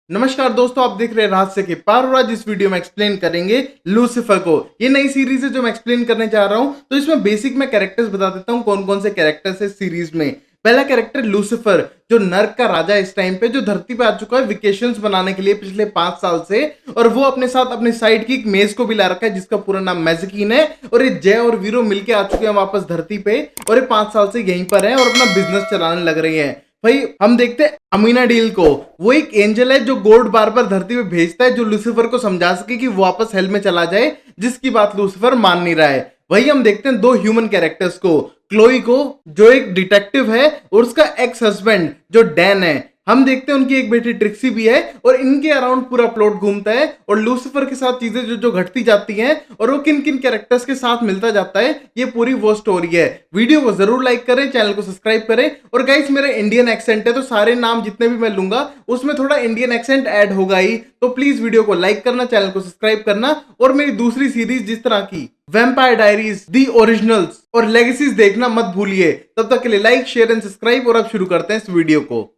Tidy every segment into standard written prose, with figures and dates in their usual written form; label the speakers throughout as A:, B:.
A: नमस्कार दोस्तों, आप देख रहे हैं रहस्य के पार और आज इस वीडियो में एक्सप्लेन करेंगे लूसीफर को। ये नई सीरीज है जो मैं एक्सप्लेन करने जा रहा हूं। तो इसमें बेसिक मैं कैरेक्टर्स बता देता हूं, कौन कौन से कैरेक्टर्स है सीरीज में। पहला कैरेक्टर लूसीफर, जो नर्क का राजा है इस टाइम पे, जो धरती पे आ चुका है विकेशंस बनाने के लिए पिछले 5 साल से। और वो अपने साथ अपने साइड की एक मेज को भी ला रखा है जिसका पूरा नाम मैजिकीन है। और ये जय और वीरो मिलके आ चुके हैं वापस धरती पे और ये 5 साल से यहीं पर है और अपना बिजनेस चलाने लग रही है। भाई हम देखते हैं अमीना डील को। वो एक एंजल है जो गॉड बार बार धरती पे भेजता है, जो लूसीफर को समझा सके कि वो वापस हेल में चला जाए, जिसकी बात लूसीफर मान नहीं रहा है। वही हम देखते हैं दो ह्यूमन कैरेक्टर्स को, क्लोई को जो एक डिटेक्टिव है और उसका एक्स हस्बैंड जो डैन है। हम देखते हैं उनकी एक बेटी ट्रिक्सी भी है और इनके अराउंड पूरा प्लॉट घूमता है और लूसीफर के साथ चीजें जो जो घटती जाती हैं और वो किन किन कैरेक्टर्स के साथ मिलता जाता है, ये पूरी वो स्टोरी है। वीडियो को जरूर लाइक करें, चैनल को सब्सक्राइब करें। और गाइस मेरा इंडियन एक्सेंट है तो सारे नाम जितने भी मैं लूंगा उसमें थोड़ा इंडियन एक्सेंट ऐड होगा ही। तो प्लीज वीडियो को लाइक करना, चैनल को सब्सक्राइब करना और मेरी दूसरी सीरीज जिस तरह की वैम्पायर डायरीज, दी ओरिजिनल्स और लेगेसीज देखना मत भूलिए। तब तक के लिए लाइक, शेयर एंड सब्सक्राइब। और अब शुरू करते हैं इस वीडियो को।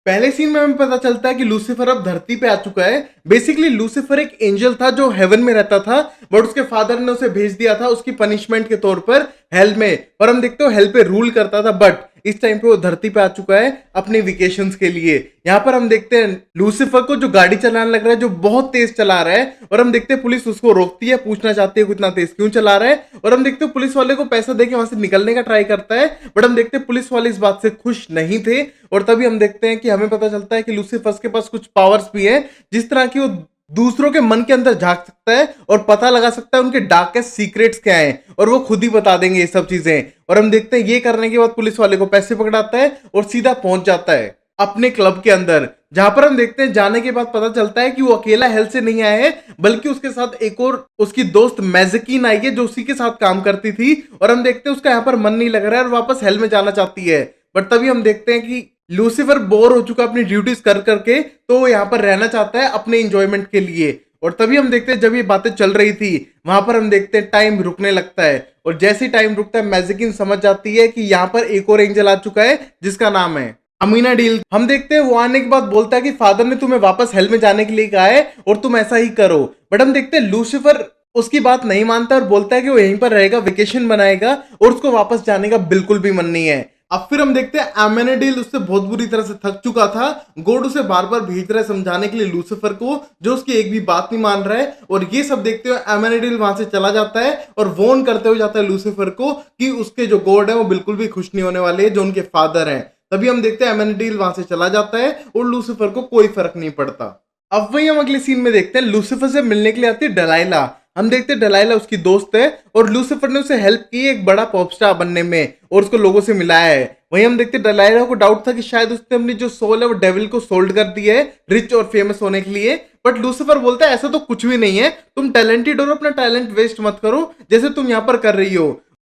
A: पहले सीन में हमें पता चलता है कि लूसीफर अब धरती पे आ चुका है। बेसिकली लूसीफर एक एंजल था जो हेवन में रहता था, बट उसके फादर ने उसे भेज दिया था उसकी पनिशमेंट के तौर पर हेल में। और हम देखते हो हेल पे रूल करता था, बट इस टाइम पे वो धरती पे आ चुका है अपने वेकेशंस के लिए। यहाँ पर हम देखते हैं लूसीफर को जो गाड़ी चलाने लग रहा है, जो बहुत तेज चला रहा है। और हम देखते हैं पुलिस उसको रोकती है, पूछना चाहती है कितना तेज क्यों चला रहा है। और हम देखते हैं पुलिस वाले को पैसा देके वहां से निकलने का ट्राई करता है, बट हम देखते हैं पुलिस वाले इस बात से खुश नहीं थे। और तभी हम देखते हैं कि हमें पता चलता है कि लूसीफर के पास कुछ पावर्स भी है, जिस तरह की वो दूसरों के मन के अंदर झांक सकता है और पता लगा सकता है उनके डार्केस्ट सीक्रेट्स क्या हैं, और वो खुद ही बता देंगे ये सब चीजें। और हम देखते हैं ये करने के बाद पुलिस वाले को पैसे पकड़ाता है और सीधा पहुंच जाता है अपने क्लब के अंदर, जहां पर हम देखते हैं जाने के बाद पता चलता है कि वो अकेला हेल से नहीं आया है, बल्कि उसके साथ एक और उसकी दोस्त मैजिकीन आई है जो उसी के साथ काम करती थी। और हम देखते हैं उसका यहाँ पर मन नहीं लग रहा है और वापस हेल में जाना चाहती है। बट तभी हम देखते हैं कि लूसीफर बोर हो चुका अपनी ड्यूटीज कर करके, तो वो यहाँ पर रहना चाहता है अपने इंजॉयमेंट के लिए। और तभी हम देखते हैं जब ये बातें चल रही थी वहां पर हम देखते हैं टाइम रुकने लगता है। और जैसे ही टाइम रुकता है मैजिकिन समझ जाती है कि यहाँ पर एक और एंजल आ चुका है जिसका नाम है अमीना डील। हम देखते हैं वो आने के बाद बोलता है कि फादर ने तुम्हें वापस हेल में जाने के लिए कहा है और तुम ऐसा ही करो। बट हम देखते हैं लूसीफर उसकी बात नहीं मानता और बोलता है कि वो यहीं पर रहेगा, वेकेशन बनाएगा और उसको वापस जाने का बिल्कुल भी मन नहीं है। अब फिर हम देखते हैं एमेनेडिल उससे बहुत बुरी तरह से थक चुका था। गॉड उसे बार बार भेज रहा है समझाने के लिए लूसीफर को, जो उसकी एक भी बात नहीं मान रहा है। और ये सब देखते हुए एमेनेडिल वहां से चला जाता है और वॉर्न करते हुए जाता है लूसीफर को कि उसके जो गॉड है वो बिल्कुल भी खुश नहीं होने वाले जो उनके फादर हैं। तभी हम देखते हैं एमेनेडिल वहां से चला जाता है और लूसीफर को कोई फर्क नहीं पड़ता। अब वही हम अगले सीन में देखते हैं लूसीफर से मिलने के लिए आती है डलाइला। हम देखते हैं डलाइला उसकी दोस्त है और लूसीफर ने उसे हेल्प की एक बड़ा पॉप स्टार बनने में और उसको लोगों से मिलाया है। वहीं हम देखते हैं डलाइला को डाउट था कि शायद उसने अपनी जो सोल है वो डेविल को सोल्ड कर दी है रिच और फेमस होने के लिए। बट लूसीफर बोलता है ऐसा तो कुछ भी नहीं है, तुम टैलेंटेड हो, अपना टैलेंट वेस्ट मत करो जैसे तुम यहाँ पर कर रही हो।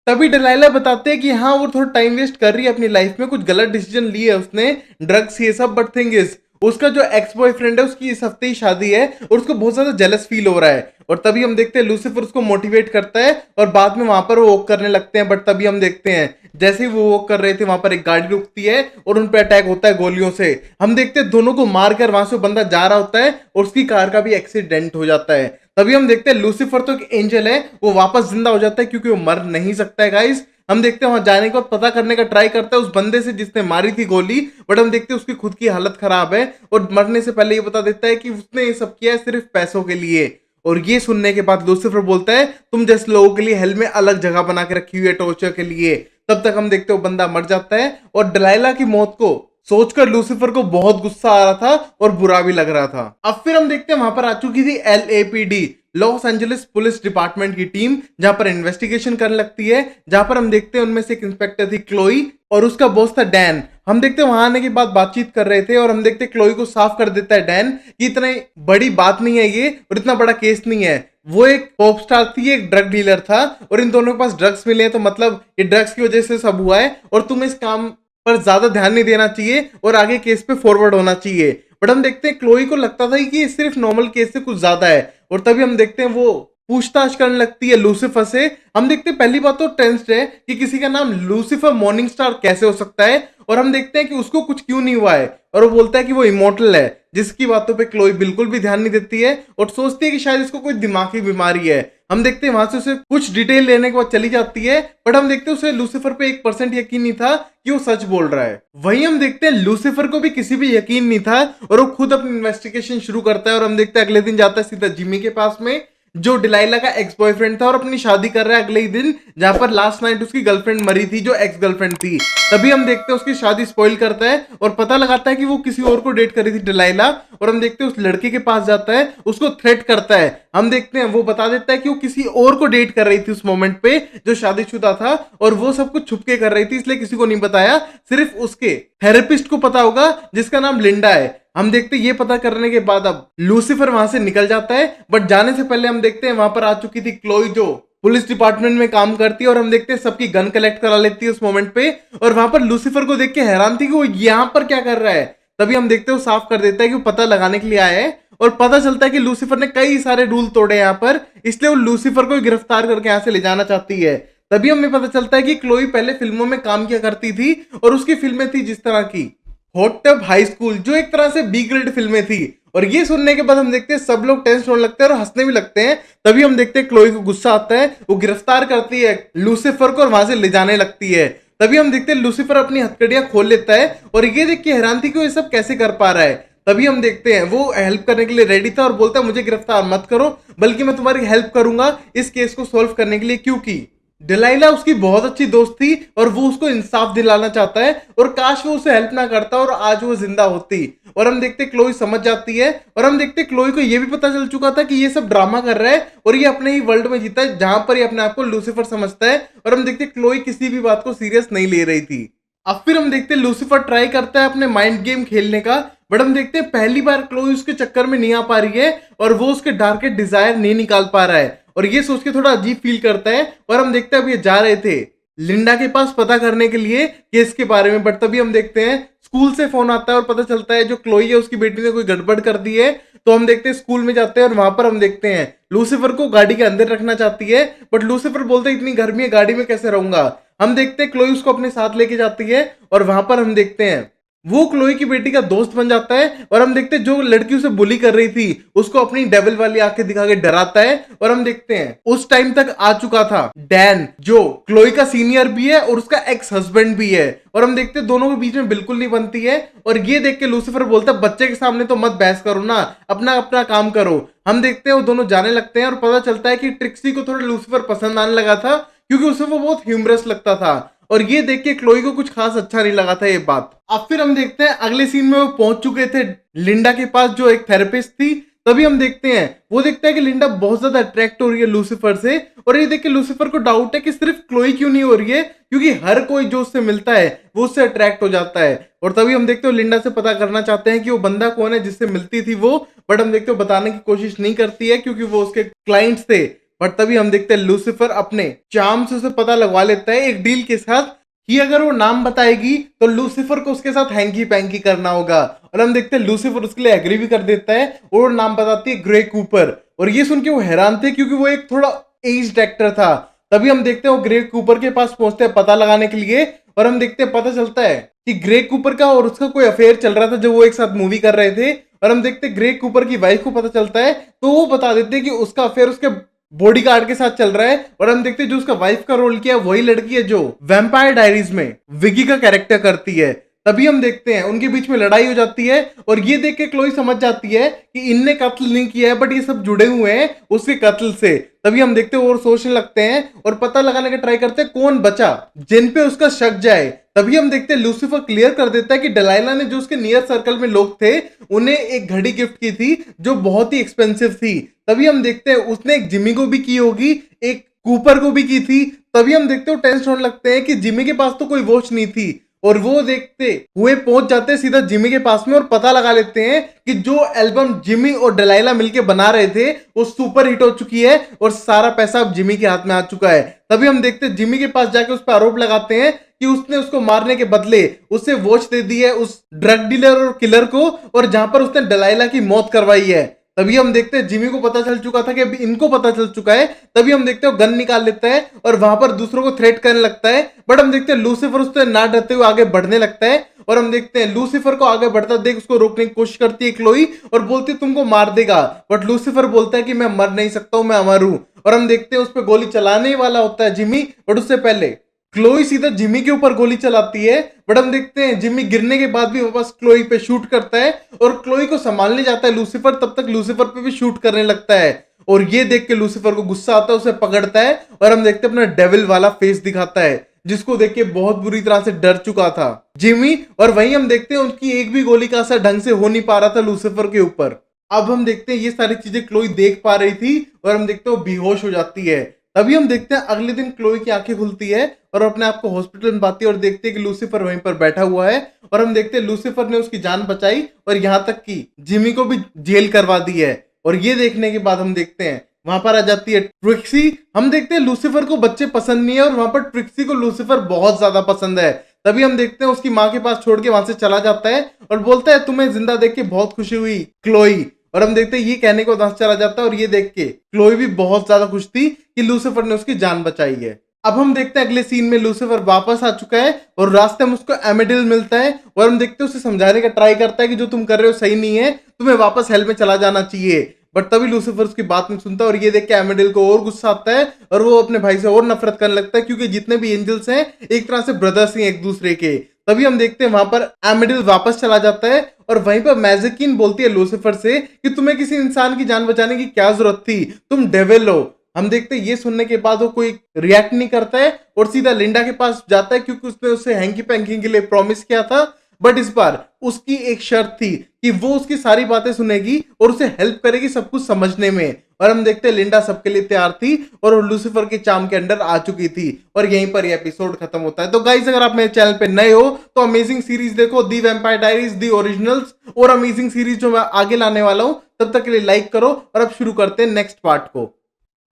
A: तभी डलाइला बताते हैं कि हाँ वो थोड़ा टाइम वेस्ट कर रही है अपनी लाइफ में, कुछ गलत डिसीजन लिए है उसने, ड्रग्स ये सब। बट थिंग इज उसका जो एक्स बॉयफ्रेंड है उसकी इस हफ्ते ही शादी है और उसको बहुत ज्यादा जेलस फील हो रहा है। और तभी हम देखते हैं लूसीफर उसको मोटिवेट करता है और बाद में वहां पर वो वॉक करने लगते हैं। बट तभी हम देखते हैं जैसे ही वो वॉक कर रहे थे वहां पर एक गाड़ी रुकती है और उन पर अटैक होता है गोलियों से। हम देखते हैं दोनों को मारकर वहां से वो बंदा जा रहा होता है और उसकी कार का भी एक्सीडेंट हो जाता है। तभी हम देखते हैं लूसीफर तो एक एंजल है, वो वापस जिंदा हो जाता है क्योंकि वो मर नहीं सकता है गाइस। हम देखते हैं वहां जाने के बाद पता करने का ट्राई करता है उस बंदे से जिसने मारी थी गोली। बट हम देखते हैं उसकी खुद की हालत खराब है और मरने से पहले ये बता देता है कि उसने ये सब किया है सिर्फ पैसों के लिए। और ये सुनने के बाद लूसीफर बोलता है तुम जैसे लोगों के लिए हेल में अलग जगह बना के रखी हुई है टॉर्चर के लिए। तब तक हम देखते हो बंदा मर जाता है और डलाइला की मौत को सोचकर लूसीफर को बहुत गुस्सा आ रहा था और बुरा भी लग रहा था। अब फिर हम देखते हैं वहां पर आ चुकी थी LAPD, Los Angeles police department की टीम, जहां पर इन्वेस्टिगेशन करने लगती है। जहां पर हम देखते हैं उनमें से एक इंस्पेक्टर थी क्लोई और उसका बॉस था डैन। हम देखते हैं वहां आने के बाद बातचीत कर रहे थे और हम देखते हैं क्लोई को साफ कर देता है डैन कि इतनी बड़ी बात नहीं है ये और इतना बड़ा केस नहीं है। वो एक पॉप स्टार थी, एक ड्रग डीलर था और इन दोनों के पास ड्रग्स मिले हैं, तो मतलब ये ड्रग्स की वजह से सब हुआ है और तुम इस काम पर ज्यादा ध्यान नहीं देना चाहिए और आगे केस पे फॉरवर्ड होना चाहिए। बट हम देखते हैं क्लोई को लगता था कि ये सिर्फ नॉर्मल केस से कुछ ज्यादा है। और तभी हम देखते हैं वो पूछताछ करने लगती है लूसीफर से। हम देखते हैं पहली बात तो टेंस्ड है कि किसी का नाम लूसीफर मॉर्निंग स्टार कैसे हो सकता है, और हम देखते हैं कि उसको कुछ क्यों नहीं हुआ है, और वो बोलता है कि वो इमोर्टल है, जिसकी बातों पे क्लोई बिल्कुल भी ध्यान नहीं देती है और सोचती है कि शायद इसको कोई दिमागी बीमारी है। हम देखते हैं वहां से उसे कुछ डिटेल लेने के बाद चली जाती है, बट हम देखते हैं उसे लूसीफर पे 1% यकीन नहीं था कि वो सच बोल रहा है। वहीं हम देखते हैं लूसीफर को भी किसी भी यकीन नहीं था और वो खुद अपनी इन्वेस्टिगेशन शुरू करता है, और हम देखते हैं अगले दिन जाता है सीधा जिमी के पास में, जो डिलाइला का एक्स बॉयफ्रेंड था और अपनी शादी कर रहा है अगले ही दिन, जहां पर लास्ट नाइट उसकी गर्लफ्रेंड मरी थी जो एक्स गर्लफ्रेंड थी। तभी हम देखते हैं उसकी शादी स्पॉइल करता है और पता लगाता है कि वो किसी और को डेट कर रही थी डिलाइला, और हम देखते हैं उस लड़के के पास जाता है, उसको थ्रेट करता है। हम देखते हैं वो बता देता है कि वो किसी और को डेट कर रही थी उस मोमेंट पे जो शादीशुदा था, और वो सब कुछ छुप के कर रही थी, इसलिए किसी को नहीं बताया, सिर्फ उसके थेरेपिस्ट को पता होगा जिसका नाम लिंडा है। हम देखते हैं ये पता करने के बाद अब लूसीफर वहां से निकल जाता है, बट जाने से पहले हम देखते हैं वहां पर आ चुकी थी क्लोई जो पुलिस डिपार्टमेंट में काम करती है, और हम देखते हैं सबकी गन कलेक्ट करा लेती है उस मोमेंट पे, और वहां पर लूसीफर को देख के हैरान थी कि वो यहां पर क्या कर रहा है। तभी हम देखते हैं वो साफ कर देता है कि वो पता लगाने के लिए आया है, और पता चलता है कि लूसीफर ने कई सारे रूल तोड़े यहाँ पर, इसलिए वो लूसीफर को गिरफ्तार करके यहाँ से ले जाना चाहती है। तभी हमें पता चलता है कि क्लोई पहले फिल्मों में काम किया करती थी, और उसकी फिल्में थी जिस तरह की हॉट टब हाई स्कूल, जो एक तरह से बी ग्रेड फिल्में थी। और ये सुनने के बाद हम देखते हैं सब लोग टेंस होने लगते हैं और हंसने भी लगते हैं। तभी हम देखते हैं क्लोई को गुस्सा आता है, वो गिरफ्तार करती है लूसीफर को और वहां से ले जाने लगती है। तभी हम देखते हैं लूसीफर अपनी हथकड़ियां खोल लेता है, और ये देख के हैरान थी कि वो ये सब कैसे कर पा रहा है। तभी हम देखते हैं वो हेल्प करने के लिए रेडी था और बोलता है मुझे गिरफ्तार मत करो, बल्कि मैं तुम्हारी हेल्प करूंगा इस केस को सॉल्व करने के लिए, क्योंकि डिलाइला उसकी बहुत अच्छी दोस्त थी और वो उसको इंसाफ दिलाना चाहता है, और काश वो उसे हेल्प ना करता और आज वो जिंदा होती। और हम देखते क्लोई समझ जाती है, और हम देखते क्लोई को ये भी पता चल चुका था कि ये सब ड्रामा कर रहा है और ये अपने ही वर्ल्ड में जीता है जहां पर ये अपने आप को लूसीफर समझता है। और हम देखते क्लोई किसी भी बात को सीरियस नहीं ले रही थी। अब फिर हम देखते लूसीफर ट्राई करता है अपने माइंड गेम खेलने का, बट हम देखते हैं पहली बार क्लोई उसके चक्कर में नहीं आ पा रही है और वो उसके डार्केस्ट डिजायर नहीं निकाल पा रहा है, और ये सोच के थोड़ा अजीब फील करता है। और हम देखते हैं अब ये जा रहे थे लिंडा के पास पता करने के लिए केस के बारे में, बट तभी हम देखते हैं स्कूल से फोन आता है और पता चलता है जो क्लोई है उसकी बेटी ने कोई गड़बड़ कर दी है। तो हम देखते हैं स्कूल में जाते हैं और वहां पर हम देखते हैं लूसीफर को गाड़ी के अंदर रखना चाहती है, बट लूसीफर बोलते हैं इतनी गर्मी है गाड़ी में कैसे रहूंगा। हम देखते हैं क्लोई उसको अपने साथ लेके जाती है, और वहां पर हम देखते हैं वो क्लोई की बेटी का दोस्त बन जाता है, और हम देखते हैं जो लड़की उसे बुली कर रही थी उसको अपनी डेविल वाली आंखें दिखा के डराता है। और हम देखते हैं उस टाइम तक आ चुका था डैन, जो क्लोई का सीनियर भी है और उसका एक्स हस्बैंड भी है, और हम देखते हैं दोनों के बीच में बिल्कुल नहीं बनती है। और ये देख के लूसीफर बोलता है बच्चे के सामने तो मत बहस करो ना, अपना अपना काम करो। हम देखते हैं वो दोनों जाने लगते हैं और पता चलता है कि ट्रिक्सी को थोड़ा लूसीफर पसंद आने लगा था क्योंकि उसे वो बहुत ह्यूमरस लगता था, और ये देख के क्लोई को कुछ खास अच्छा नहीं लगा था ये बात। अब फिर हम देखते हैं अगले सीन में वो पहुंच चुके थे लिंडा के पास जो एक थेरेपिस्ट थी। तभी हम देखते हैं वो देखता है कि लिंडा बहुत ज्यादा अट्रैक्ट हो रही है लूसीफर से, और ये देख के लूसीफर को डाउट है कि सिर्फ क्लोई क्यों नहीं हो रही है, क्योंकि हर कोई जो उससे मिलता है वो उससे अट्रैक्ट हो जाता है। और तभी हम देखते हो लिंडा से पता करना चाहते हैं कि वो बंदा कौन है जिससे मिलती थी वो, बट हम देखते हो बताने की कोशिश नहीं करती है क्योंकि वो उसके क्लाइंट्स थे। बट तभी हम देखते हैं लूसीफर अपने चार्म से उसे पता लगवा लेता है एक डील के साथ कि अगर वो नाम बताएगी तो लूसीफर को उसके साथ हैंकी पैंकी करना होगा। और हम देखते हैं लूसीफर उसके लिए एग्री भी कर देता है और वो नाम बताती है ग्रे कूपर। और ये सुन के वो हैरान थे क्योंकि वो एक थोड़ा एज्ड एक्टर था। तभी हम देखते हैं वो ग्रे कूपर के पास पहुंचते हैं पता लगाने के लिए, और हम देखते हैं पता चलता है कि ग्रे कूपर का और उसका कोई अफेयर चल रहा था जब वो एक साथ मूवी कर रहे थे। और हम देखते हैं ग्रे कूपर की वाइफ को पता चलता है तो वो बता देते हैं कि उसका अफेयर उसके बॉडीगार्ड के साथ चल रहा है। और हम देखते हैं जो उसका वाइफ का रोल किया वही लड़की है जो वैम्पायर डायरीज में विगी का कैरेक्टर करती है। तभी हम देखते हैं उनके बीच में लड़ाई हो जाती है, और ये देख के क्लोई समझ जाती है कि इनने कत्ल नहीं किया है बट ये सब जुड़े हुए हैं उसके कत्ल से। तभी हम देखते हैं और सोचने लगते हैं और पता लगाने का ट्राई करते हैं कौन बचा जिन पे उसका शक जाए। तभी हम देखते हैं लूसीफर क्लियर कर देता है कि डिलाइला ने जो उसके नियर सर्कल में लोग थे उन्हें एक घड़ी गिफ्ट की थी जो बहुत ही एक्सपेंसिव थी। तभी हम देखते हैं उसने एक जिमी को भी की होगी, एक कूपर को भी की थी। तभी हम देखते हो टेंस होने लगते हैं कि जिमी के पास तो कोई वॉच नहीं थी, और वो देखते हुए पहुंच जाते हैं सीधा जिमी के पास में और पता लगा लेते हैं कि जो एल्बम जिमी और डिलाइला मिलके बना रहे थे वो सुपर हिट हो चुकी है और सारा पैसा अब जिमी के हाथ में आ चुका है। तभी हम देखते हैं जिमी के पास जाके उस पर आरोप लगाते हैं कि उसने उसको मारने के बदले उसे वॉच दे दी है उस ड्रग डीलर और किलर को, और जहां पर उसने डिलाइला की मौत करवाई है। तभी हम देखते हैं जिमी को पता चल चुका था कि अभी इनको पता चल चुका है, तभी हम देखते हैं गन निकाल लेता है और वहां पर दूसरों को थ्रेट करने लगता है। बट हम देखते हैं लूसीफर उससे ना डरते हुए आगे बढ़ने लगता है और हम देखते हैं लूसीफर को आगे बढ़ता देख उसको रोकने की कोशिश करती है क्लोई और बोलती है तुमको मार देगा। बट लूसीफर बोलता है कि मैं मर नहीं सकता हूं, मैं अमर हूं। और हम देखते हैं उस पर गोली चलाने ही वाला होता है जिमी, बट उससे पहले क्लोई सीधा जिमी के ऊपर गोली चलाती है। बट हम देखते हैं जिमी गिरने के बाद भी वापस क्लोई पे शूट करता है और क्लोई को संभालने जाता है लूसीफर, तब तक लूसीफर पे भी शूट करने लगता है। और ये देख के लूसीफर को गुस्सा आता है, उसे पकड़ता है और हम देखते हैं अपना डेविल वाला फेस दिखाता है, जिसको देख के बहुत बुरी तरह से डर चुका था जिमी। और वहीं हम देखते हैं उनकी एक भी गोली का असर ढंग से हो नहीं पा रहा था लूसीफर के ऊपर। अब हम देखते हैं ये सारी चीजें क्लोई देख पा रही थी और हम देखते हैं वो बेहोश हो जाती है। तभी हम देखते हैं अगले दिन क्लोई की आंखें खुलती है और अपने आप को हॉस्पिटल में पाती है और देखते हैं कि लूसीफर वहीं पर बैठा हुआ है। और हम देखते हैं लूसीफर ने उसकी जान बचाई और यहाँ तक कि जिमी को भी जेल करवा दी है। और ये देखने के बाद हम देखते हैं वहां पर आ जाती है ट्रिक्सी। हम देखते हैं लूसीफर को बच्चे पसंद नहीं है और वहां पर ट्रिक्सी को लूसीफर बहुत ज्यादा पसंद है। तभी हम देखते हैं उसकी माँ के पास छोड़ के वहां से चला जाता है और बोलता है तुम्हें जिंदा देख के बहुत खुशी हुई क्लोई। और हम देखते हैं ये कहने को वहां से चला जाता है और ये देख के क्लोई भी बहुत ज्यादा खुश थी कि लूसीफर ने उसकी जान बचाई है। अब हम देखते हैं अगले सीन में लूसीफर वापस आ चुका है और रास्ते में उसको एमेडिल मिलता है और हम देखते हैं उसे समझाने का ट्राई करता है कि जो तुम कर रहे हो सही नहीं है, तुम्हें वापस हेल में चला जाना चाहिए। बट तभी लूसीफर उसकी बात नहीं सुनता और ये देख के एमेडिल को और गुस्सा आता है और वो अपने भाई से और नफरत करने लगता है, क्योंकि जितने भी एंजल्स हैं एक तरह से ब्रदर्स ही एक दूसरे के। तभी हम देखते हैं वहां पर एमेडिल वापस चला जाता है और वहीं पर मैजिकिन बोलती है लूसीफर से कि तुम्हें किसी इंसान की जान बचाने की क्या जरूरत थी, तुम डेविल हो। हम देखते हैं ये सुनने के बाद वो कोई रिएक्ट नहीं करता है और सीधा लिंडा के पास जाता है, क्योंकि उसने उसे हैंकी पैंकी के लिए प्रॉमिस किया था। बट इस बार उसकी एक शर्त थी कि वो उसकी सारी बातें सुनेगी और उसे हेल्प करेगी सब कुछ समझने में। और हम देखते हैं लिंडा सबके लिए तैयार थी और वो लूसीफर के चार्म के अंडर आ चुकी थी और यहीं पर ये एपिसोड खत्म होता है। तो गाइस अगर आप मेरे चैनल पे नए हो तो अमेजिंग सीरीज देखो, दी वैम्पायर डायरीज, दी ओरिजिनल्स और अमेजिंग सीरीज जो मैं आगे लाने वाला हूं। तब तक के लिए लाइक करो और अब शुरू करते हैं नेक्स्ट पार्ट को।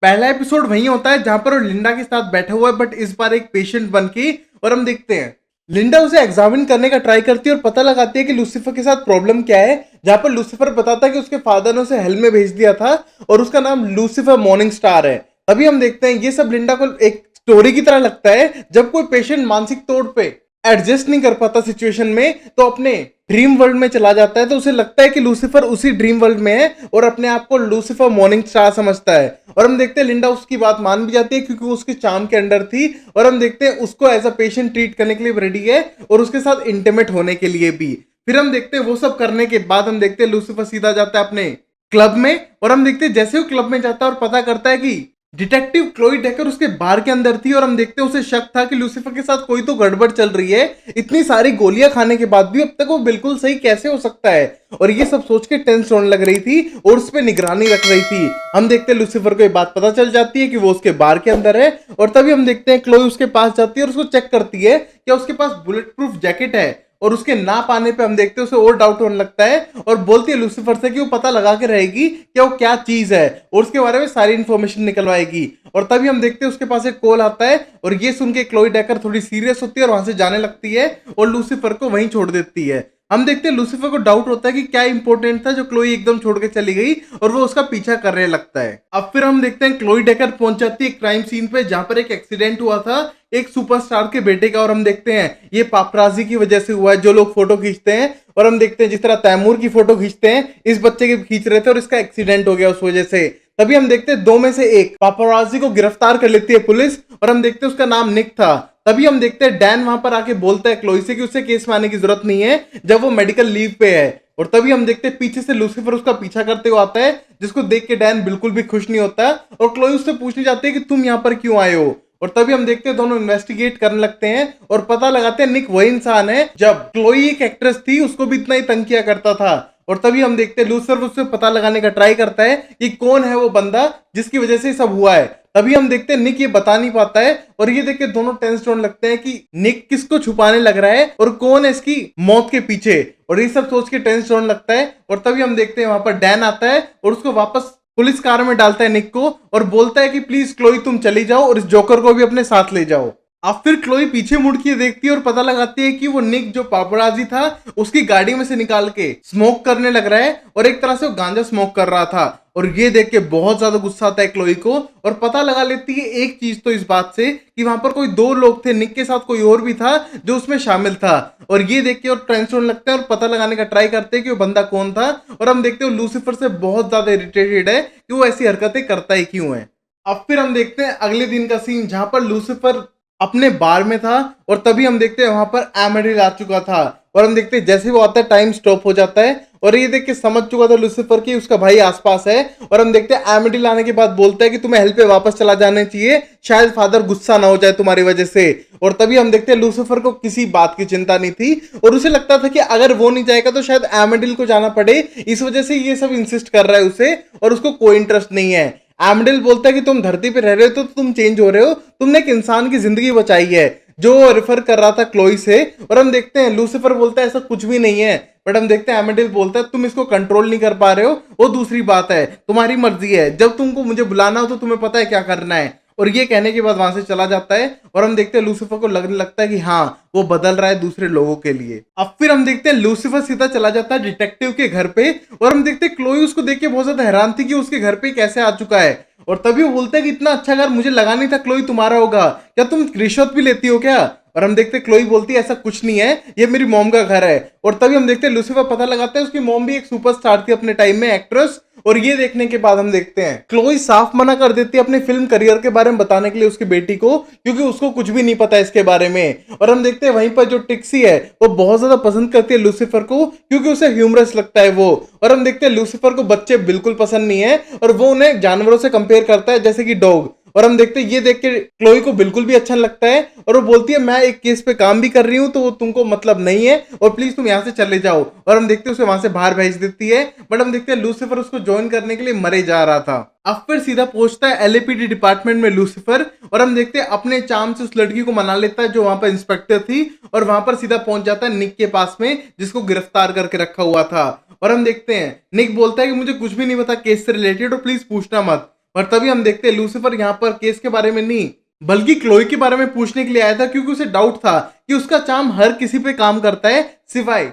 A: पहला एपिसोड वही होता है जहां पर वो लिंडा के साथ बैठा हुआ है, बट इस बार एक पेशेंट बन के। और हम देखते हैं लिंडा उसे एग्जामिन करने का ट्राई करती है और पता लगाती है कि लूसीफर के साथ प्रॉब्लम क्या है। जहां पर लूसीफर बताता है कि उसके फादर ने उसे हेल में भेज दिया था और उसका नाम लूसीफर मॉर्निंग स्टार है। अभी हम देखते हैं ये सब लिंडा को एक स्टोरी की तरह लगता है। जब कोई पेशेंट मानसिक तौर पे एडजस्ट नहीं कर पाता सिचुएशन में तो अपने ड्रीम वर्ल्ड में चला जाता है, तो उसे लगता है कि लूसीफर उसी ड्रीम वर्ल्ड में है और अपने आप को लूसीफर मॉर्निंग स्टार समझता है। और हम देखते हैं लिंडा उसकी बात मान भी जाती है क्योंकि वो उसके चार्म के अंडर थी। और हम देखते हैं उसको एज अ पेशेंट ट्रीट करने के लिए रेडी है और उसके साथ इंटीमेट होने के लिए भी। फिर हम देखते हैं वो सब करने के बाद हम देखते हैं लूसीफर सीधा जाता है अपने क्लब में। और हम देखते हैं जैसे वो क्लब में जाता है और पता करता है कि डिटेक्टिव क्लोई डेकर उसके बार के अंदर थी। और हम देखते हैं उसे शक था कि लूसीफर के साथ कोई तो गड़बड़ चल रही है, इतनी सारी गोलियां खाने के बाद भी अब तक वो बिल्कुल सही कैसे हो सकता है। और ये सब सोच के टेंस होने लग रही थी और उस पर निगरानी रख रही थी। हम देखते हैं लूसीफर को ये बात पता चल जाती है कि वो उसके बार के अंदर है और तभी हम देखते हैं क्लोई उसके पास जाती है और उसको चेक करती है कि उसके पास बुलेट प्रूफ जैकेट है। और उसके ना पाने पे हम देखते हैं उसे और डाउट होने लगता है और बोलती है लूसीफर से कि वो पता लगा के रहेगी कि वो क्या चीज है और उसके बारे में सारी इंफॉर्मेशन निकलवाएगी। और तभी हम देखते हैं उसके पास एक कॉल आता है और ये सुन के क्लोई डेकर थोड़ी सीरियस होती है और वहां से जाने लगती है और लूसीफर को वहीं छोड़ देती है। हम देखते हैं लूसीफर को डाउट होता है कि क्या इंपॉर्टेंट था जो क्लोई एकदम छोड़ के चली गई और वो उसका पीछा करने लगता है। अब फिर हम देखते हैं क्लोई डेकर पहुंच जाती है क्राइम सीन पे जहां पर एक एक्सीडेंट हुआ था एक सुपरस्टार के बेटे का। और हम देखते हैं ये पापराजी की वजह से हुआ है, जो लोग फोटो खींचते हैं। और हम देखते हैं जिस तरह तैमूर की फोटो खींचते हैं इस बच्चे की खींच रहे थे और इसका एक्सीडेंट हो गया उस वजह से। तभी हम देखते हैं दो में से एक पापराजी को गिरफ्तार कर लेती है पुलिस और हम देखते हैं उसका नाम निक था। तभी हम देखते हैं डैन वहां पर आके बोलता है क्लोई से कि उसे केस में आने की जरूरत नहीं है जब वो मेडिकल लीव पे है। और तभी हम देखते हैं पीछे से लूसीफर उसका पीछा करते हुए आता है, जिसको देख के डैन बिल्कुल भी खुश नहीं होता और क्लोई उससे पूछने जाती है कि तुम यहाँ पर क्यों आए हो। और तभी हम देखते हैं दोनों इन्वेस्टिगेट करने लगते हैं और पता लगाते हैं निक वही इंसान है जब क्लोई एक एक्ट्रेस थी उसको भी इतना ही तंग किया करता था। और तभी हम देखते हैं लूसीफर उससे पता लगाने का ट्राई करता है कि कौन है वो बंदा जिसकी वजह से सब हुआ है। तभी हम देखते हैं निक ये बता नहीं पाता है और ये देख के दोनों टेंस होने लगते हैं कि निक किसको छुपाने लग रहा है और कौन है इसकी मौत के पीछे। और ये सब सोच के टेंस होने लगता है और तभी हम देखते हैं वहां पर डैन आता है और उसको वापस पुलिस कार में डालता है निक को और बोलता है कि प्लीज क्लोई तुम चली जाओ और इस जोकर को भी अपने साथ ले जाओ। अब फिर क्लोई पीछे मुड़ के देखती है और पता लगाती है कि वो निक जो पापराजी था उसकी गाड़ी में से निकाल के स्मोक करने लग रहा है और एक तरह से वो गांजा स्मोक कर रहा था। और ये देख के बहुत ज्यादा गुस्सा आता है क्लोई को और पता लगा लेती है एक चीज तो इस बात से कि वहां पर कोई दो लोग थे, निक के साथ कोई और भी था जो उसमें शामिल था। और ये देख के और टेंशन होने लगता है और पता लगाने का ट्राई करते हैं कि वो बंदा कौन था। और हम देखते हैं लूसीफर से बहुत ज्यादा इरिटेटेड है कि वो ऐसी हरकतें करता ही क्यों है। अब फिर हम देखते हैं अगले दिन का सीन जहां पर लूसीफर अपने बार में था और तभी हम देखते हैं वहां पर एमेडिल आ चुका था। और हम देखते हैं जैसे वो आता है टाइम स्टॉप हो जाता है और ये देख के समझ चुका था लूसीफर कि उसका भाई आसपास है। और हम देखते हैं एमेडिल आने के बाद बोलता है कि तुम्हें हेल्प पे वापस चला जाना चाहिए, शायद फादर गुस्सा ना हो जाए तुम्हारी वजह से। और तभी हम देखते हैं लूसीफर को किसी बात की चिंता नहीं थी और उसे लगता था कि अगर वो नहीं जाएगा तो शायद एमेडिल को जाना पड़े, इस वजह से ये सब इंसिस्ट कर रहा है उसे और उसको कोई इंटरेस्ट नहीं है। एमेडिल बोलता है कि तुम धरती पे रह रहे हो तो तुम चेंज हो रहे हो, तुमने एक इंसान की जिंदगी बचाई है, जो रेफर कर रहा था क्लोई से। और हम देखते हैं लूसीफर बोलता है ऐसा कुछ भी नहीं है, बट हम देखते हैं एमेडिल बोलता है तुम इसको कंट्रोल नहीं कर पा रहे हो, वो दूसरी बात है, तुम्हारी मर्जी है, जब तुमको मुझे बुलाना हो तो तुम्हें पता है क्या करना है। और ये कहने के बाद वहां से चला जाता है और हम देखते हैं लूसीफर को लगने लगता है कि हाँ वो बदल रहा है दूसरे लोगों के लिए। अब फिर हम देखते हैं लूसीफर सीधा चला जाता है डिटेक्टिव के घर पे और हम देखते हैं क्लोई उसको देख के बहुत ज्यादा हैरान थी कि उसके घर पे कैसे आ चुका है। और तभी वो बोलता है कि इतना अच्छा घर मुझे लगा नहीं था क्लोई तुम्हारा होगा, क्या तुम रिश्वत भी लेती हो क्या? और हम देखते हैं क्लोई बोलती है ऐसा कुछ नहीं है, ये मेरी मॉम का घर है। और तभी हम देखते हैं लूसीफर पता लगाता है उसकी मॉम भी एक सुपरस्टार थी अपने टाइम में, एक्ट्रेस। और ये देखने के बाद हम देखते हैं क्लोई साफ मना कर देती है अपने फिल्म करियर के बारे में बताने के लिए उसकी बेटी को, क्योंकि उसको कुछ भी नहीं पता इसके बारे में। और हम देखते हैं वहीं पर जो टिक्सी है वो बहुत ज्यादा पसंद करती है लूसीफर को, क्योंकि उसे ह्यूमरस लगता है वो। और हम देखते हैं लूसीफर को बच्चे बिल्कुल पसंद नहीं है और वो उन्हें जानवरों से कंपेयर करता है जैसे कि डॉग। और हम देखते हैं ये देख के क्लोई को बिल्कुल भी अच्छा लगता है और वो बोलती है मैं एक केस पे काम भी कर रही हूँ तो वो तुमको मतलब नहीं है और प्लीज तुम यहाँ से चले जाओ। और हम देखते हैं उसे वहां से बाहर भेज देती है, बट हम देखते हैं लूसीफर उसको ज्वाइन करने के लिए मरे जा रहा था। अब फिर सीधा पहुंचता है एलएपीडी डिपार्टमेंट में लूसीफर और हम देखते हैं अपने चार्म से उस लड़की को मना लेता है जो वहां पर इंस्पेक्टर थी और वहां पर सीधा पहुंच जाता है निक के पास में जिसको गिरफ्तार करके रखा हुआ था। और हम देखते हैं निक बोलता है कि मुझे कुछ भी नहीं पता केस से रिलेटेड और प्लीज पूछना मत। और तभी हम देखते हैं लूसीफर यहाँ पर केस के बारे में नहीं बल्कि क्लोई के बारे में पूछने के लिए आया था, क्योंकि उसे डाउट था कि उसका चार्म हर किसी पे काम करता है सिवाय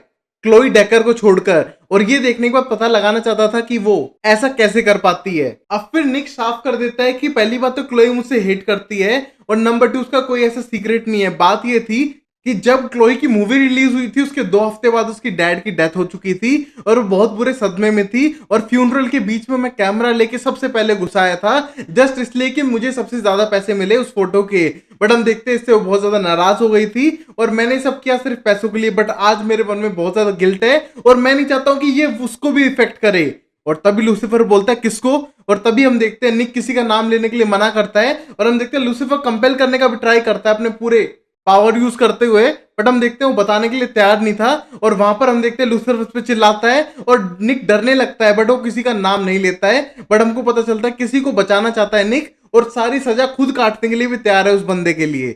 A: क्लोई डेकर को छोड़कर। और ये देखने के बाद पता लगाना चाहता था कि वो ऐसा कैसे कर पाती है। अब फिर निक साफ कर देता है कि पहली बात तो क्लोई मुझसे हेट करती है और नंबर 2 उसका कोई ऐसा सीक्रेट नहीं है। बात ये थी कि जब क्लोई की मूवी रिलीज हुई थी उसके 2 हफ्ते बाद उसकी डैड की डेथ हो चुकी थी और वो बहुत बुरे सदमे में थी। और फ्यूनरल के बीच में मैं कैमरा लेके सबसे पहले घुसाया था जस्ट इसलिए कि मुझे सबसे ज्यादा पैसे मिले उस फोटो के। बट हम देखते हैं इससे वो बहुत ज्यादा नाराज हो गई थी और मैंने सब किया सिर्फ पैसों के लिए। बट आज मेरे मन में बहुत ज्यादा गिल्ट है और मैं नहीं चाहता हूँ कि ये उसको भी इफेक्ट करे। और तभी लूसीफर बोलता है किसको? और तभी हम देखते हैं निक किसी का नाम लेने के लिए मना करता है और हम देखते हैं लूसीफर कंपेल करने का भी ट्राई करता है अपने पूरे पावर यूज करते हुए, बट हम देखते हैं वो बताने के लिए तैयार नहीं था। और वहां पर हम देखते हैं लूसीफर उस पर चिल्लाता है और निक डरने लगता है बट वो किसी का नाम नहीं लेता है। बट हमको पता चलता है किसी को बचाना चाहता है निक और सारी सजा खुद काटने के लिए भी तैयार है उस बंदे के लिए।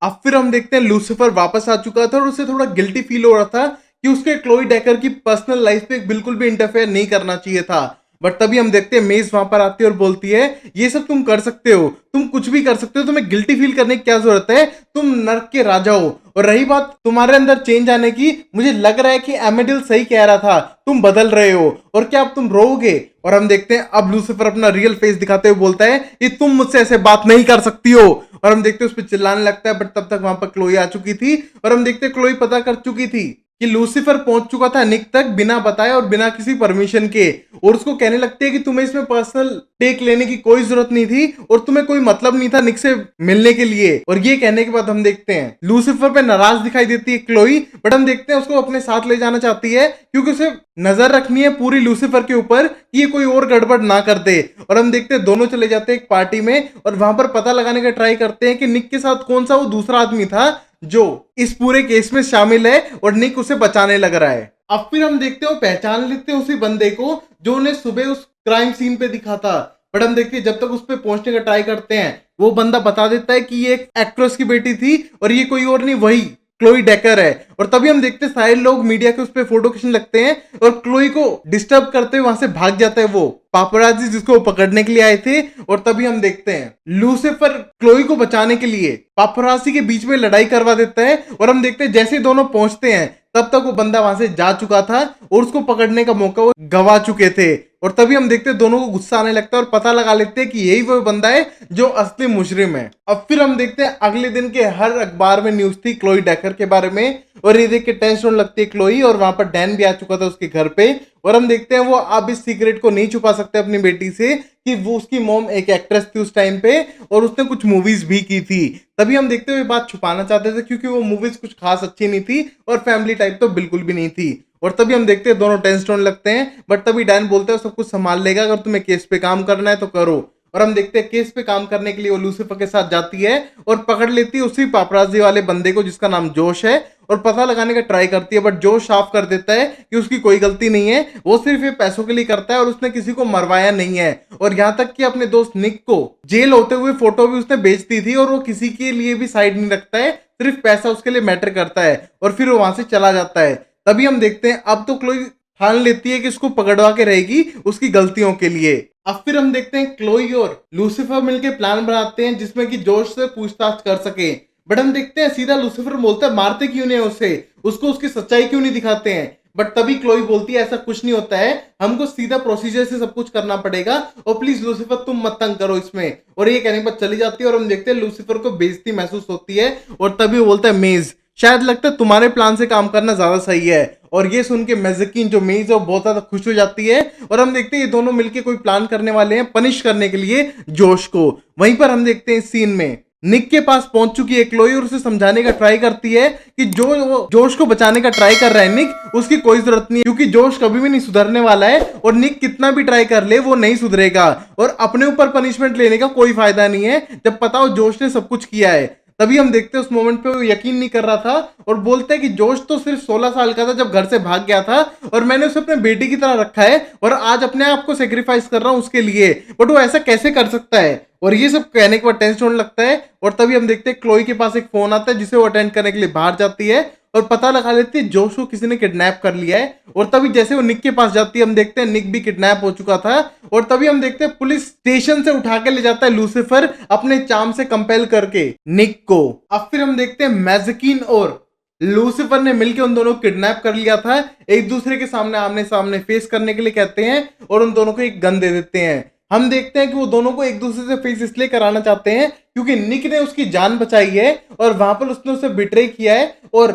A: अब फिर हम देखते हैं लूसीफर वापस आ चुका था और उसे थोड़ा गिल्टी फील हो रहा था कि उसके क्लोई डेकर की पर्सनल लाइफ पे बिल्कुल भी इंटरफेयर नहीं करना चाहिए था। बट तभी हम देखते हैं मेज वहां पर आती है और बोलती है ये सब तुम कर सकते हो, तुम कुछ भी कर सकते हो, तुम्हें गिल्टी फील करने की क्या जरूरत है, तुम नर्क के राजा हो। और रही बात तुम्हारे अंदर चेंज आने की, मुझे लग रहा है कि एमेडिल सही कह रहा था, तुम बदल रहे हो और क्या अब तुम रोओगे? और हम देखते हैं अब लूसीफर अपना रियल फेस दिखाते हुए बोलता है कि तुम मुझसे ऐसे बात नहीं कर सकती हो। और हम देखते हैं उस पर चिल्लाने लगता है बट तब तक वहां पर क्लोई आ चुकी थी और हम देखते हैं क्लोई पता कर चुकी थी कि लूसीफर पहुंच चुका था निक तक बिना बताए और बिना किसी परमिशन के। और उसको कहने लगती है कि तुम्हें इसमें पर्सनल टेक लेने की कोई जरूरत नहीं थी और तुम्हें कोई मतलब नहीं था निक से मिलने के लिए। और ये कहने के बाद हम देखते हैं लूसीफर पे नाराज दिखाई देती है क्लोई, बट हम देखते हैं उसको अपने साथ ले जाना चाहती है क्योंकि उसे नजर रखनी है पूरी लूसीफर के ऊपर कि ये कोई और गड़बड़ ना कर दे। और हम देखते हैं दोनों चले जाते हैं एक पार्टी में और वहां पर पता लगाने का ट्राई करते हैं कि निक के साथ कौन सा वो दूसरा आदमी था जो इस पूरे केस में शामिल है और निक उसे बचाने लग रहा है। अब फिर हम देखते हो पहचान लेते हैं उसी बंदे को जो उन्हें सुबह उस क्राइम सीन पे दिखा था। बट हम देखते हैं जब तक उस पे पहुंचने का ट्राई करते हैं वो बंदा बता देता है कि ये एक एक्ट्रेस की बेटी थी और ये कोई और नहीं वही क्लोई डेकर है। और तभी हम देखते हैं सारे लोग मीडिया के उस पे फोटो खींचने लगते हैं और क्लोई को डिस्टर्ब करते हुए वहां से भाग जाता है वो पापराजी जिसको वो पकड़ने के लिए आए थे। और तभी हम देखते हैं लूसीफर क्लोई को बचाने के लिए पापराजी के बीच में लड़ाई करवा देता है। और हम देखते हैं जैसे ही दोनों पहुंचते हैं तब तक वो बंदा वहां से जा चुका था और उसको पकड़ने का मौका वो गवा चुके थे। और तभी हम देखते हैं दोनों को गुस्सा आने लगता है और पता लगा लेते हैं कि यही वो बंदा है जो असली मुजरिम है। अब फिर हम देखते हैं अगले दिन के हर अखबार में न्यूज थी क्लोई डेकर के बारे में। और ये देख के टेंशन लगती है क्लोई, और वहां पर डैन भी आ चुका था उसके घर पे। और हम देखते हैं वो अब इस सीक्रेट को नहीं छुपा सकते अपनी बेटी से कि वो उसकी मॉम एक एक्ट्रेस थी उस टाइम पे और उसने कुछ मूवीज भी की थी। तभी हम देखते हुए बात छुपाना चाहते थे क्योंकि वो मूवीज कुछ खास अच्छी नहीं थी और फैमिली टाइप तो बिल्कुल भी नहीं थी। और तभी हम देखते हैं दोनों टेंशन होने लगते हैं, बट तभी डैन बोलता है सब कुछ संभाल लेगा, अगर तुम्हें केस पे काम करना है तो करो। और हम देखते हैं केस पे काम करने के लिए वो लूसीफर के साथ जाती है और पकड़ लेती है उसी पापराजी वाले बंदे को जिसका नाम जोश है और पता लगाने का ट्राई करती है। बट जोश साफ कर देता है कि उसकी कोई गलती नहीं है, वो सिर्फ ये पैसों के लिए करता है और उसने किसी को मरवाया नहीं है। और यहाँ तक कि अपने दोस्त निक को जेल होते हुए फोटो भी उसने बेच दी थी और वो किसी के लिए भी साइड नहीं रखता है, सिर्फ पैसा उसके लिए मैटर करता है। और फिर वो वहां से चला जाता है। तभी हम देखते हैं अब तो क्लोई ठान लेती है कि इसको पकड़वा के रहेगी उसकी गलतियों के लिए। अब फिर हम देखते हैं क्लोई और लूसीफर मिलके प्लान बनाते हैं जिसमें कि जोश से पूछताछ कर सके। बट हम देखते हैं सीधा लूसीफर बोलता है मारते क्यों नहीं उसे, उसको उसकी सच्चाई क्यों नहीं दिखाते हैं। बट तभी क्लोई बोलती है ऐसा कुछ नहीं होता है, हमको सीधा प्रोसीजर से सब कुछ करना पड़ेगा और प्लीज लूसीफर तुम मत तंग करो इसमें। और ये कहने पर चली जाती है और हम देखते हैं लूसीफर को बेइज्जती महसूस होती है। और तभी वो बोलता है मेज, शायद लगता है तुम्हारे प्लान से काम करना ज्यादा सही है। और ये सुन के मैज़कीन जो मेज है वो बहुत ज्यादा खुश हो जाती है। और हम देखते हैं ये दोनों मिलके कोई प्लान करने वाले हैं पनिश करने के लिए जोश को। वहीं पर हम देखते हैं इस सीन में निक के पास पहुंच चुकी है क्लोई और उसे समझाने का ट्राई करती है कि जो वो जोश को बचाने का ट्राई कर रहा है निक, उसकी कोई जरूरत नहीं है क्योंकि जोश कभी भी नहीं सुधरने वाला है और निक कितना भी ट्राई कर ले वो नहीं सुधरेगा और अपने ऊपर पनिशमेंट लेने का कोई फायदा नहीं है जब पता हो जोश ने सब कुछ किया है। तभी हम देखते हैं उस मोमेंट पे वो यकीन नहीं कर रहा था और बोलते हैं कि जोश तो सिर्फ 16 साल का था जब घर से भाग गया था और मैंने उसे अपने बेटी की तरह रखा है और आज अपने आप को सेक्रीफाइस कर रहा हूं उसके लिए, बट वो ऐसा कैसे कर सकता है। और ये सब कहने के बाद टेंशन होने लगता है। और तभी हम देखते हैं क्लोई के पास एक फोन आता है जिसे वो अटेंड करने के लिए बाहर जाती है और पता लगा लेती है जोश को किसी ने किडनैप कर लिया है। और तभी जैसे वो निक के पास जाती है हम देखते हैं निक भी किडनैप हो चुका था। और तभी हम देखते हैं पुलिस स्टेशन से उठा के ले जाता है लूसीफर अपने चार्म से कंपेल करके निक को। अब फिर हम देखते हैं मैज़कीन और लूसीफर ने मिलकर उन दोनों को किडनैप कर लिया था, एक दूसरे के सामने आमने सामने फेस करने के लिए कहते हैं और उन दोनों को एक गन दे देते हैं। हम देखते हैं कि वो दोनों को एक दूसरे से फेस इसलिए कराना चाहते हैं क्योंकि निक ने उसकी जान बचाई है और वहां पर उसने उसे बिट्रे किया है और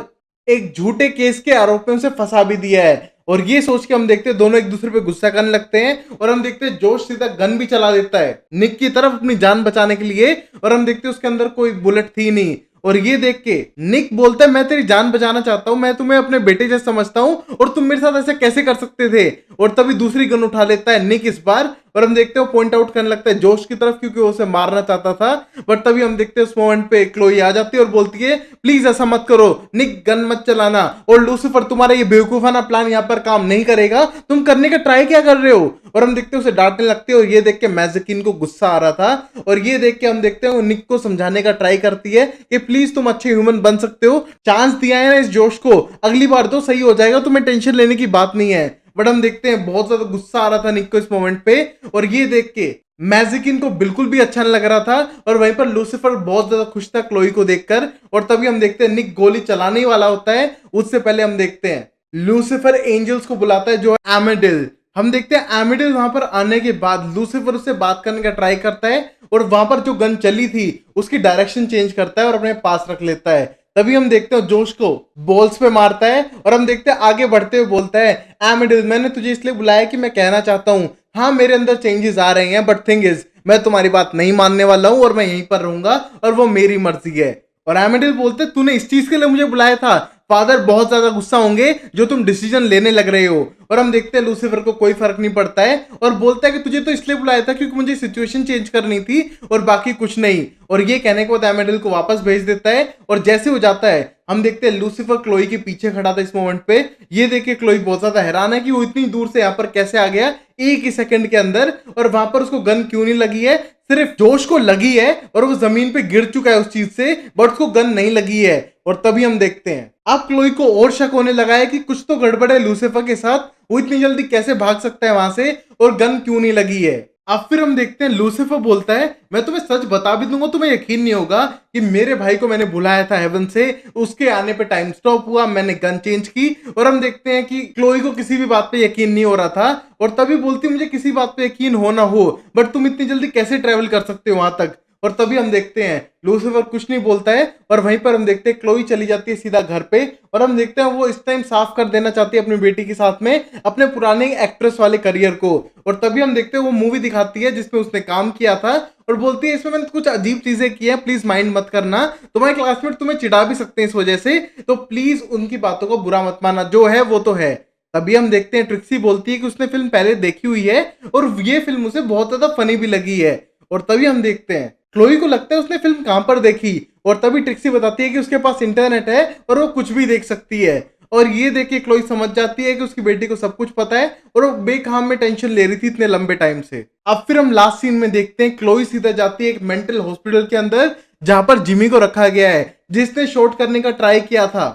A: एक झूठे केस के आरोप में उसे फंसा भी दिया है। और ये सोच के हम देखते हैं दोनों एक दूसरे पे गुस्सा करने लगते हैं और हम देखते हैं जोश सीधा गन भी चला देता है निक की तरफ अपनी जान बचाने के लिए। और हम देखते हैं उसके अंदर कोई बुलेट थी नहीं। और ये देख के निक बोलता है मैं तेरी जान बचाना चाहता हूं, मैं तुम्हें अपने बेटे जैसे समझता हूं और तुम मेरे साथ ऐसे कैसे कर सकते थे। और तभी दूसरी गन उठा लेता है निक इस बार और हम देखते हैं पॉइंट आउट करने लगता है जोश की तरफ क्योंकि वो उसे मारना चाहता था। बट तभी हम देखते हैं उस मोमेंट पे क्लोई आ जाती है और बोलती है प्लीज ऐसा मत करो निक, गन मत चलाना और लूसीफर तुम्हारा ये बेवकूफाना प्लान यहाँ पर काम नहीं करेगा, तुम करने का ट्राई क्या कर रहे हो। और हम देखते हैं उसे डांटने लगते हैं और ये देख के मैज़कीन को गुस्सा आ रहा था और ये देख के हम देखते हैं वो निक को समझाने का ट्राई करती है कि प्लीज तुम अच्छे ह्यूमन बन सकते हो, चांस दिया है ना इस जोश को, अगली बार तो सही हो जाएगा, तुम्हें टेंशन लेने की बात नहीं है। बट हम देखते हैं बहुत ज्यादा गुस्सा आ रहा था निक को इस मोमेंट पे और ये देख के मैज़कीन को बिल्कुल भी अच्छा नहीं लग रहा था और वहीं पर लूसीफर बहुत ज्यादा खुश था क्लोई को देखकर। और तभी हम देखते हैं निक गोली चलाने ही वाला होता है, उससे पहले हम देखते हैं लूसीफर एंजल्स को बुलाता है जो एमेडिल। हम देखते हैं एमेडिल वहां पर आने के बाद लूसीफर उससे बात करने का ट्राई करता है और वहां पर जो गन चली थी उसकी डायरेक्शन चेंज करता है और अपने पास रख लेता है। तभी हम देखते हैं जोश को बॉल्स पे मारता है और हम देखते हैं आगे बढ़ते हुए बोलता है एमेडिल मैंने तुझे इसलिए बुलाया कि मैं कहना चाहता हूँ हाँ मेरे अंदर चेंजेस आ रहे हैं, बट थिंग इज मैं तुम्हारी बात नहीं मानने वाला हूँ और मैं यहीं पर रहूंगा और वो मेरी मर्जी है। और एमेडिल बोलते तूने इस चीज के लिए मुझे बुलाया था, फादर बहुत ज्यादा गुस्सा होंगे जो तुम डिसीजन लेने लग रहे हो। और हम देखते हैं लूसीफर को कोई फर्क नहीं पड़ता है और बोलता है कि तुझे तो इसलिए बुलाया था क्योंकि मुझे सिचुएशन चेंज करनी थी और बाकी कुछ नहीं। और ये कहने के बाद एमेडिल को वापस भेज देता है और जैसे हो जाता है हम देखते हैं लूसीफर क्लोई के पीछे खड़ा था इस मोमेंट पे। ये देख के क्लोई बहुत ज्यादा हैरान है कि वो इतनी दूर से यहाँ पर कैसे आ गया एक ही सेकंड के अंदर और वहां पर उसको गन क्यों नहीं लगी है, सिर्फ जोश को लगी है और वो जमीन पे गिर चुका है उस चीज से, बट उसको गन नहीं लगी है। और तभी हम देखते हैं अब क्लोई को और शक होने लगा है कि कुछ तो गड़बड़ है लूसीफर के साथ, वो इतनी जल्दी कैसे भाग सकता है वहां से और गन क्यों नहीं लगी है। अब फिर हम देखते हैं लूसीफर बोलता है मैं तुम्हें सच बता भी दूंगा तुम्हें यकीन नहीं होगा कि मेरे भाई को मैंने बुलाया था हेवन से, उसके आने पे टाइम स्टॉप हुआ, मैंने गन चेंज की। और हम देखते हैं कि क्लोई को किसी भी बात पे यकीन नहीं हो रहा था और तभी बोलती मुझे किसी बात पे यकीन हो ना हो, बट तुम इतनी जल्दी कैसे ट्रेवल कर सकते हो वहां तक। और तभी हम देखते हैं लूसीफर कुछ नहीं बोलता है और वहीं पर हम देखते हैं क्लोई चली जाती है सीधा घर पे। और हम देखते हैं वो इस टाइम साफ कर देना चाहती है अपनी बेटी के साथ में अपने पुराने एक्ट्रेस वाले करियर को। और तभी हम देखते हैं वो मूवी दिखाती है जिसमें उसने काम किया था और बोलती है इसमें मैंने कुछ अजीब चीजें की हैं, प्लीज माइंड मत करना, तुम्हारे क्लासमेट तुम्हें चिढ़ा भी सकते हैं इस वजह से, तो प्लीज उनकी बातों को बुरा मत मानना, जो है वो तो है। तभी हम देखते हैं ट्रिक्सी बोलती है कि उसने फिल्म पहले देखी हुई है और ये फिल्म उसे बहुत ज्यादा फनी भी लगी है। और तभी हम देखते हैं क्लोई को लगता है उसने फिल्म कहां पर देखी और तभी ट्रिक्सी बताती है कि उसके पास इंटरनेट है और वो कुछ भी देख सकती है। और ये देख के क्लोई समझ जाती है कि उसकी बेटी को सब कुछ पता है और वो बेकाम में टेंशन ले रही थी इतने लंबे टाइम से। अब फिर हम लास्ट सीन में देखते हैं क्लोई सीधा जाती है एक मेंटल हॉस्पिटल के अंदर जहां पर जिमी को रखा गया है जिसने शॉर्ट करने का ट्राई किया था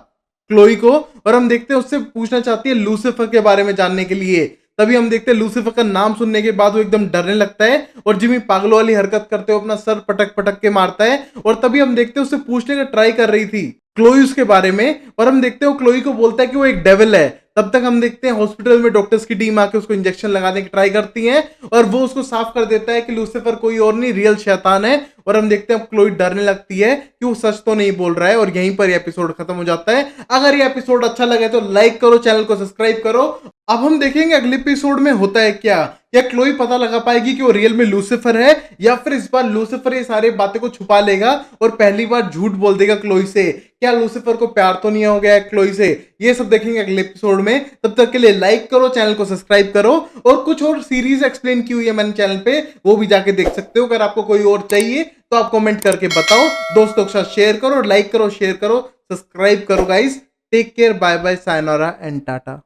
A: क्लोई को। और हम देखते हैं उससे पूछना चाहती है लूसीफर के बारे में जानने के लिए। तभी हम देखते हैं लूसीफर का नाम सुनने के बाद वो एकदम डरने लगता है और जिमी पागलों वाली हरकत करते हुए अपना सर पटक पटक के मारता है। और तभी हम देखते हैं उससे पूछने का ट्राई कर रही थी क्लोई उसके बारे में और हम देखते हैं वो क्लोई को बोलता है कि वो एक डेविल है। तब तक हम देखते हैं हॉस्पिटल में डॉक्टर्स की टीम आके उसको इंजेक्शन लगाने की ट्राई करती है और वो उसको साफ कर देता है कि लूसीफर कोई और नहीं रियल शैतान है। और हम देखते हैं क्लोई डरने लगती है कि वो सच तो नहीं बोल रहा है और यहीं पर ये एपिसोड खत्म हो जाता है। अगर ये एपिसोड अच्छा लगे तो लाइक करो, चैनल को सब्सक्राइब करो। अब हम देखेंगे अगले एपिसोड में होता है क्या क्लोई पता लगा पाएगी कि वो रियल में लूसीफर है या फिर इस बार लूसीफर ये सारी बातें को छुपा लेगा और पहली बार झूठ बोल देगा क्लोई से। क्या लूसीफर को प्यार तो नहीं हो गया है क्लोई से, ये सब देखेंगे अगले एपिसोड में। तब तक के लिए लाइक करो, चैनल को सब्सक्राइब करो और कुछ और सीरीज एक्सप्लेन की हुई है मैंने चैनल पे, वो भी जाके देख सकते हो। अगर आपको कोई और चाहिए तो आप कमेंट करके बताओ, दोस्तों के साथ शेयर करो, लाइक करो, शेयर करो, सब्सक्राइब करो guys. Take care, bye bye, sayonara and Tata.